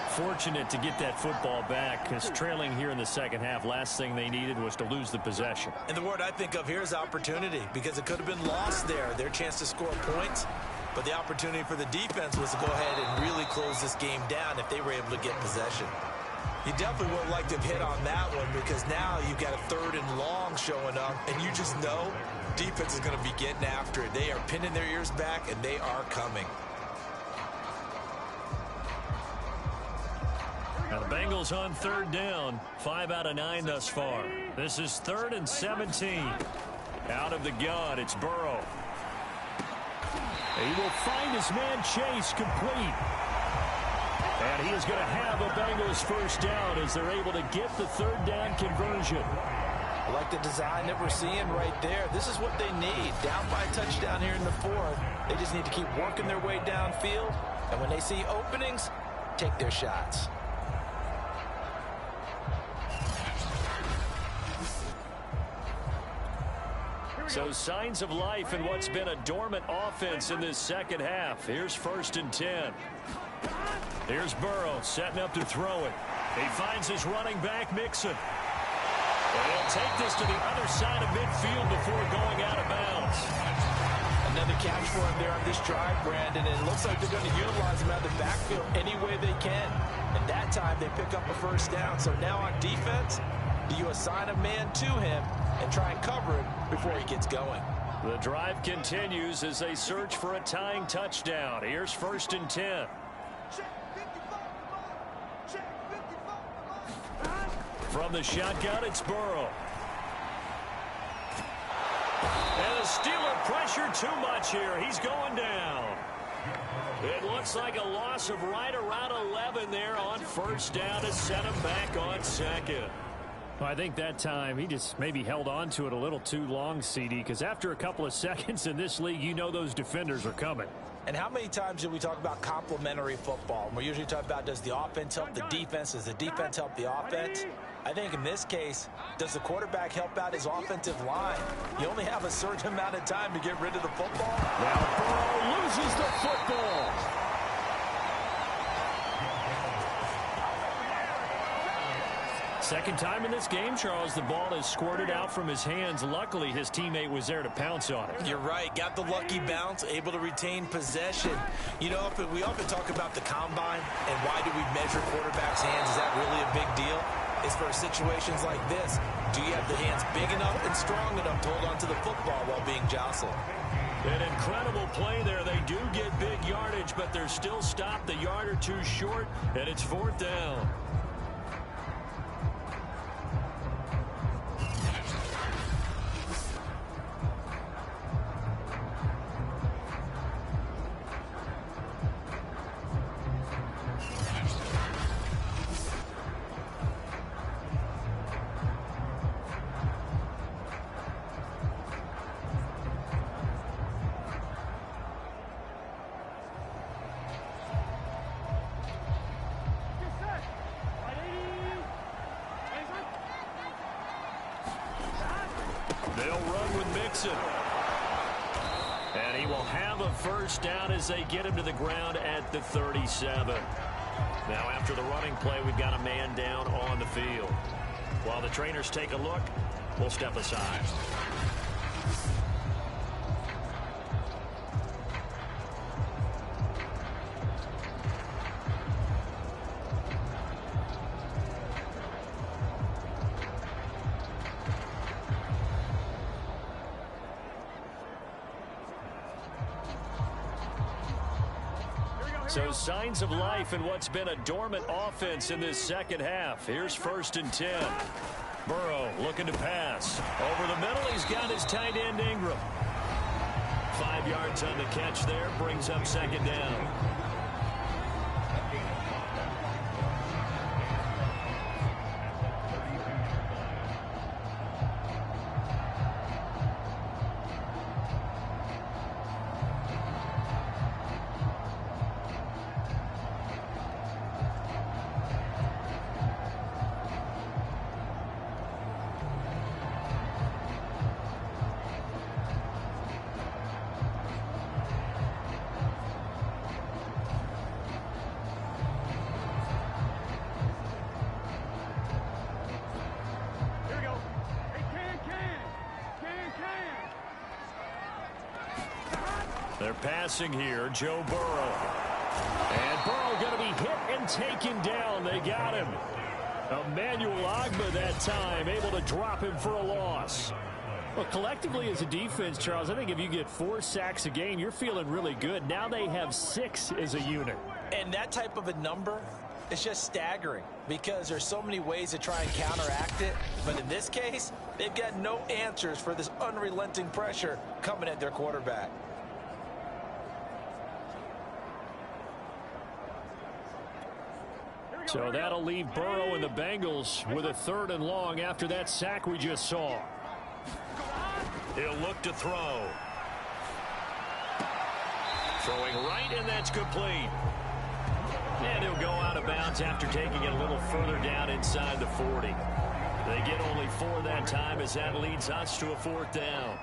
Fortunate to get that football back, because trailing here in the second half, last thing they needed was to lose the possession. And the word I think of here is opportunity, because it could have been lost there. Their chance to score points, but the opportunity for the defense was to go ahead and really close this game down if they were able to get possession. You definitely would like to have hit on that one, because now you've got a 3rd and long showing up, and you just know defense is going to be getting after it. They are pinning their ears back, and they are coming. Now the Bengals on 3rd down, 5 out of 9 thus far. This is 3rd and 17. Out of the gun, it's Burrow. He will find his man Chase complete. And he is going to have a Bengals 1st down as they're able to get the 3rd down conversion. I like the design that we're seeing right there. This is what they need. Down by a touchdown here in the 4th. They just need to keep working their way downfield. And when they see openings, take their shots. So signs of life in what's been a dormant offense in this second half. Here's 1st and 10. Here's Burrow setting up to throw it. He finds his running back, Mixon. And he'll take this to the other side of midfield before going out of bounds. Another catch for him there on this drive, Brandon, and it looks like they're going to utilize him out of the backfield any way they can. And that time they pick up a 1st down. So now on defense, do you assign a man to him and try and cover him before he gets going? The drive continues as they search for a tying touchdown. Here's 1st and 10. From the shotgun, it's Burrow. And the Steeler pressure too much here. He's going down. It looks like a loss of right around 11 there on 1st down to set him back on 2nd. Well, I think that time he just maybe held on to it a little too long, CD, because after a couple of seconds in this league, you know those defenders are coming. And how many times do we talk about complementary football? We're usually talking about, does the offense help the defense? Does the defense help the offense? I think in this case, does the quarterback help out his offensive line? You only have a certain amount of time to get rid of the football. Now Burrow loses the football. Second time in this game, Charles, the ball is squirted out from his hands. Luckily, his teammate was there to pounce on it. You're right. Got the lucky bounce, able to retain possession. You know, we often talk about the combine and why do we measure quarterbacks' hands. Is that really a big deal? It's for situations like this. Do you have the hands big enough and strong enough to hold on to the football while being jostled? An incredible play there. They do get big yardage, but they're still stopped a yard or two short, and it's 4th down. They'll run with Mixon. And he will have a first down as they get him to the ground at the 37. Now after the running play, we've got a man down on the field. While the trainers take a look, we'll step aside. So signs of life in what's been a dormant offense in this second half. Here's 1st and 10. Burrow looking to pass. Over the middle, he's got his tight end Ingram. 5 yards on the catch there, brings up 2nd down. They're passing here, Joe Burrow. And Burrow going to be hit and taken down. They got him. Emmanuel Ogbah that time, able to drop him for a loss. Well, collectively as a defense, Charles, I think if you get 4 sacks a game, you're feeling really good. Now they have 6 as a unit. And that type of a number is just staggering because there's so many ways to try and counteract it. But in this case, they've got no answers for this unrelenting pressure coming at their quarterback. So that'll leave Burrow and the Bengals with a 3rd and long after that sack we just saw. He'll look to throw. Throwing right, and that's complete. And he'll go out of bounds after taking it a little further down inside the 40. They get only 4 that time as that leads us to a 4th down.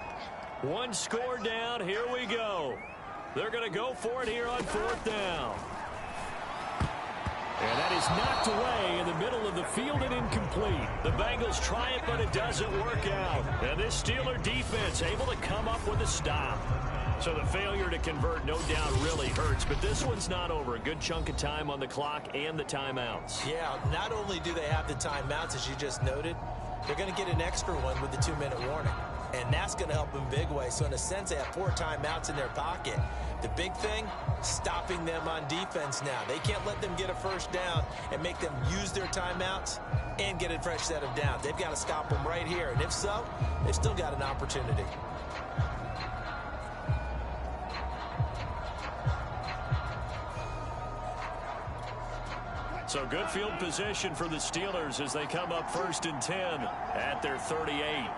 1 score down. Here we go. They're going to go for it here on 4th down. And that is knocked away in the middle of the field and incomplete. The Bengals try it, but it doesn't work out. And this Steeler defense able to come up with a stop. So the failure to convert, no doubt, really hurts. But this one's not over. A good chunk of time on the clock and the timeouts. Yeah, not only do they have the timeouts, as you just noted, they're going to get an extra one with the 2-minute warning. And that's going to help them big way. So in a sense, they have 4 timeouts in their pocket. The big thing, stopping them on defense now. They can't let them get a first down and make them use their timeouts and get a fresh set of downs. They've got to stop them right here. And if so, they've still got an opportunity. So good field position for the Steelers as they come up 1st and 10 at their 38.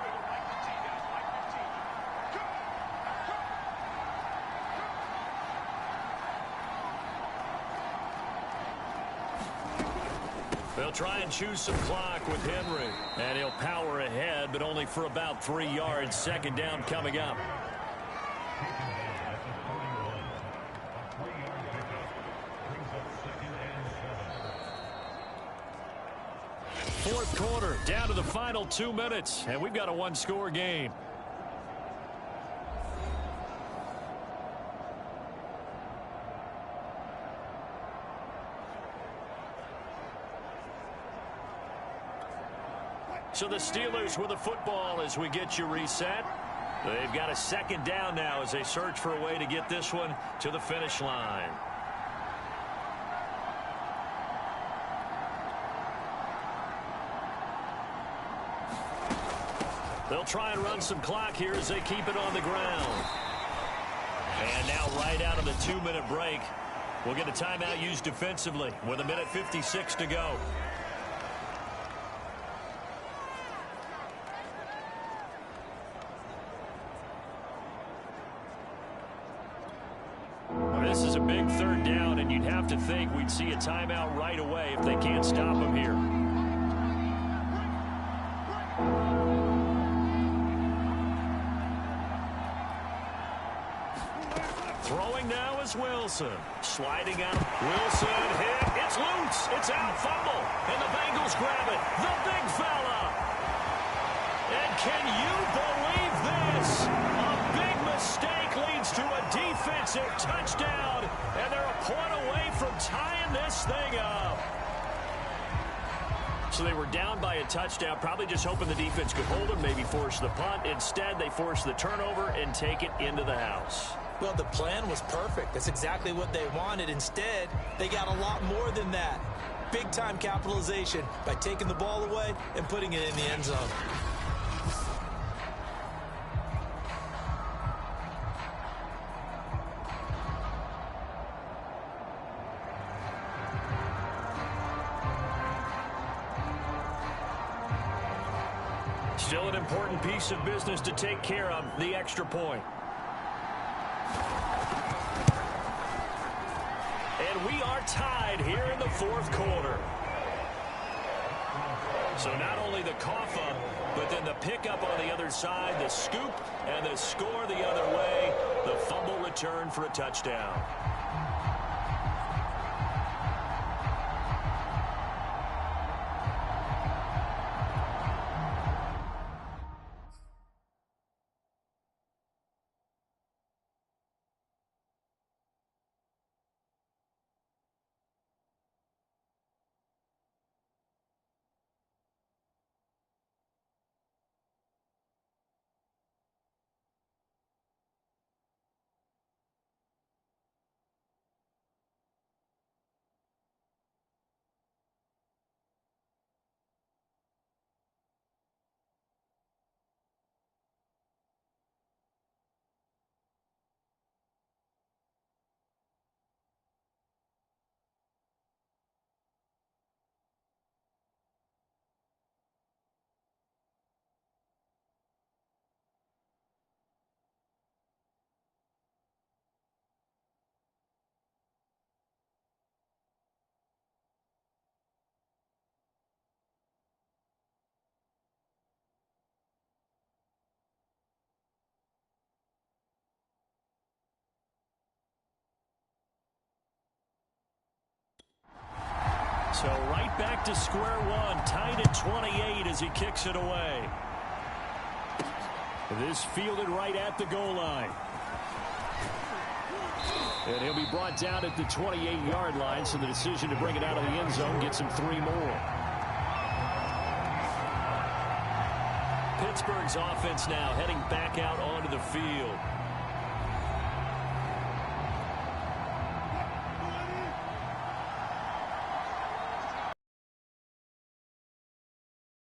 They'll try and choose some clock with Henry. And he'll power ahead, but only for about 3 yards. 2nd down coming up. Fourth quarter, down to the final 2 minutes, and we've got a 1-score game. So the Steelers with the football as we get you reset. They've got a second down now as they search for a way to get this one to the finish line. They'll try and run some clock here as they keep it on the ground. And now right out of the 2-minute break, we'll get a timeout used defensively with 1:56 to go. This is a big third down, and you'd have to think we'd see a timeout right away if they can't stop them here. Throwing now is Wilson. Sliding out. Wilson hit. It's loose. It's out. Fumble. And the Bengals grab it. The big fella. And can you believe this? A big mistake leads to a defensive touchdown. And they're a point away from tying this thing up. So they were down by a touchdown, probably just hoping the defense could hold them, maybe force the punt. Instead, they force the turnover and take it into the house. Well, the plan was perfect. That's exactly what they wanted. Instead, they got a lot more than that. Big-time capitalization by taking the ball away and putting it in the end zone. Still an important piece of business to take care of, the extra point. And we are tied here in the fourth quarter. So not only the cough up, but then the pickup on the other side, the scoop, and the score the other way, the fumble return for a touchdown. So right back to square one, tied at 28 as he kicks it away. This fielded right at the goal line. And he'll be brought down at the 28-yard line, so the decision to bring it out of the end zone gets him 3 more. Pittsburgh's offense now heading back out onto the field.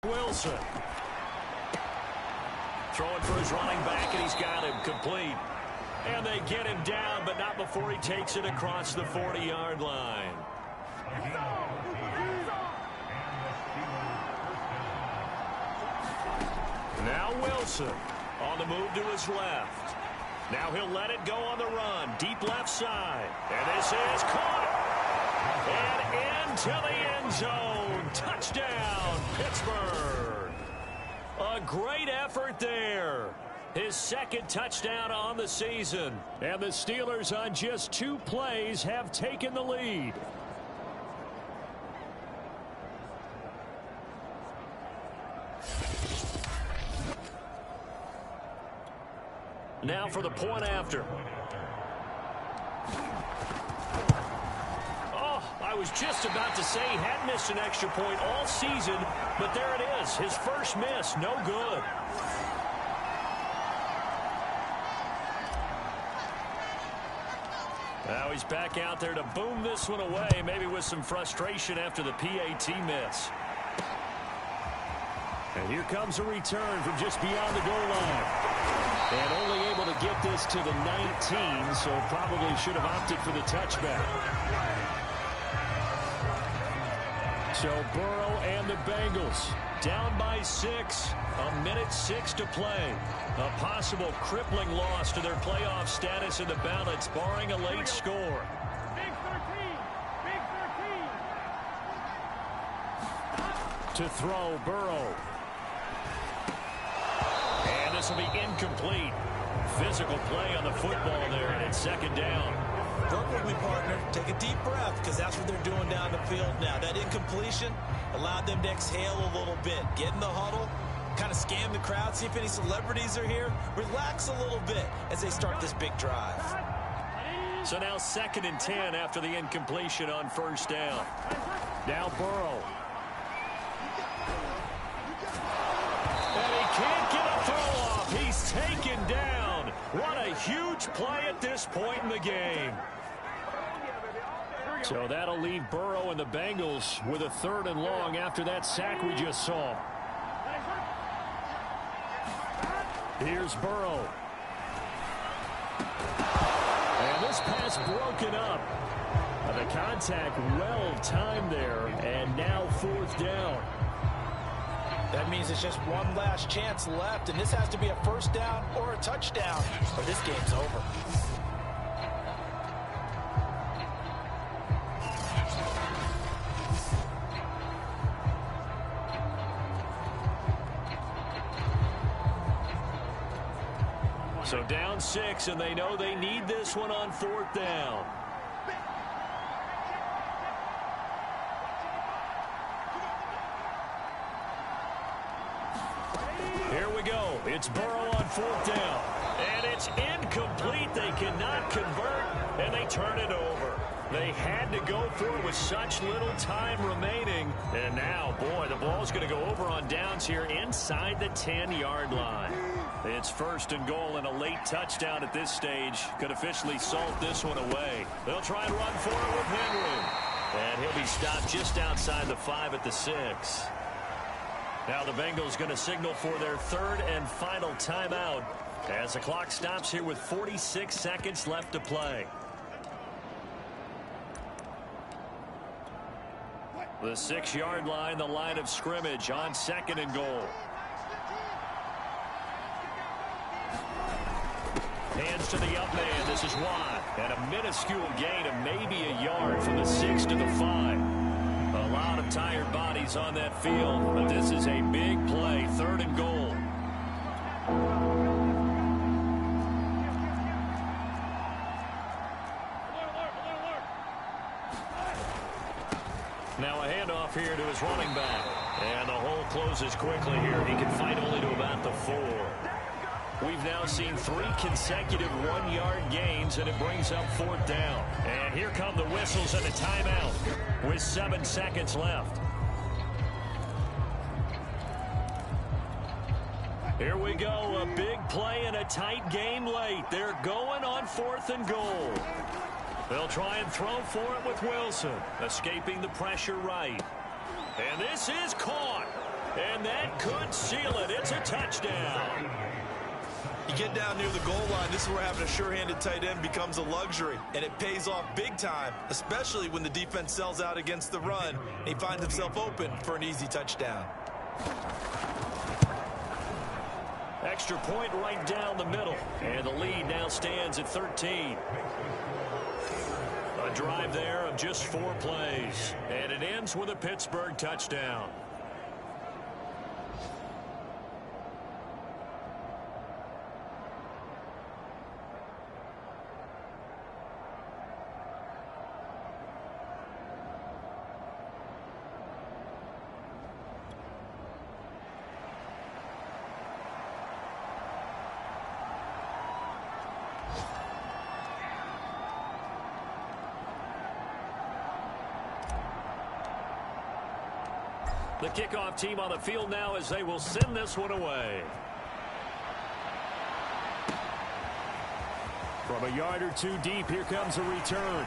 Wilson. Throwing for his running back, and he's got him complete. And they get him down, but not before he takes it across the 40-yard line. Now Wilson on the move to his left. Now he'll let it go on the run. Deep left side. And this is caught. And into the end zone. Touchdown, Pittsburgh. A great effort there. His second touchdown on the season. And the Steelers on just 2 plays have taken the lead. Now for the point after. Oh, I was just about to say he hadn't missed an extra point all season, but there it is. His first miss, no good. Now he's back out there to boom this one away, maybe with some frustration after the PAT miss. And here comes a return from just beyond the goal line. And only able to get this to the 19, so probably should have opted for the touchback. So Burrow and the Bengals down by 6, 1:06 to play. A possible crippling loss to their playoff status in the balance, barring a late score. Big 13. Big 13. To throw, Burrow. And this will be incomplete. Physical play on the football there, and it's second down. Work with me, partner. Take a deep breath, because that's what they're doing down the field now. That incompletion allowed them to exhale a little bit. Get in the huddle, kind of scan the crowd, see if any celebrities are here. Relax a little bit as they start this big drive. So now 2nd and 10 after the incompletion on first down. Now Burrow. And he can't get a throw off. He's taken down. What a huge play at this point in the game. So that'll leave Burrow and the Bengals with a 3rd and long after that sack we just saw. Here's Burrow. And this pass broken up. The contact well timed there, and now 4th down. That means it's just one last chance left, and this has to be a first down or a touchdown, or this game's over. So down 6, and they know they need this one on 4th down. Here we go. It's Burrow on 4th down. And it's incomplete. They cannot convert, and they turn it over. They had to go for it with such little time remaining. And now, boy, the ball's going to go over on downs here inside the 10-yard line. It's 1st and goal, and a late touchdown at this stage could officially salt this one away. They'll try and run for it with Henry. And he'll be stopped just outside the 5 at the 6. Now the Bengals going to signal for their 3rd and final timeout as the clock stops here with 46 seconds left to play. The 6-yard line, the line of scrimmage on 2nd and goal. Hands to the up man. This is Watt. And a minuscule gain of maybe a yard from the 6 to the 5. A lot of tired bodies on that field, but this is a big play. 3rd and goal. Now a handoff here to his running back. And the hole closes quickly here. He can fight only to about the 4. We've now seen 3 consecutive 1-yard gains, and it brings up 4th down. And here come the whistles and a timeout with 7 seconds left. Here we go, a big play and a tight game late. They're going on 4th and goal. They'll try and throw for it with Wilson, escaping the pressure right. And this is caught, and that could seal it. It's a touchdown. You get down near the goal line, this is where having a sure-handed tight end becomes a luxury, and it pays off big time, especially when the defense sells out against the run, and he finds himself open for an easy touchdown. Extra point right down the middle, and the lead now stands at 13. A drive there of just 4 plays, and it ends with a Pittsburgh touchdown. The kickoff team on the field now as they will send this one away. From a yard or two deep, here comes a return.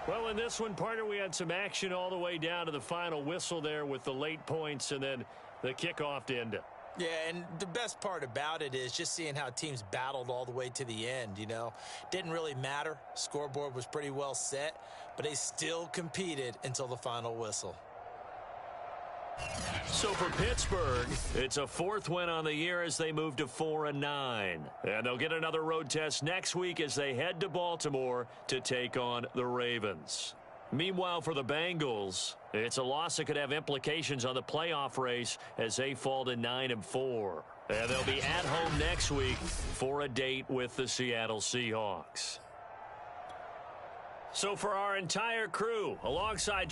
Well, in this one, partner, we had some action all the way down to the final whistle there with the late points and then the kickoff to end it. Yeah, and the best part about it is just seeing how teams battled all the way to the end, you know. Didn't really matter. Scoreboard was pretty well set, but they still competed until the final whistle. So for Pittsburgh, it's a fourth win on the year as they move to 4-9. And they'll get another road test next week as they head to Baltimore to take on the Ravens. Meanwhile, for the Bengals, it's a loss that could have implications on the playoff race as they fall to 9-4. And they'll be at home next week for a date with the Seattle Seahawks. So for our entire crew, alongside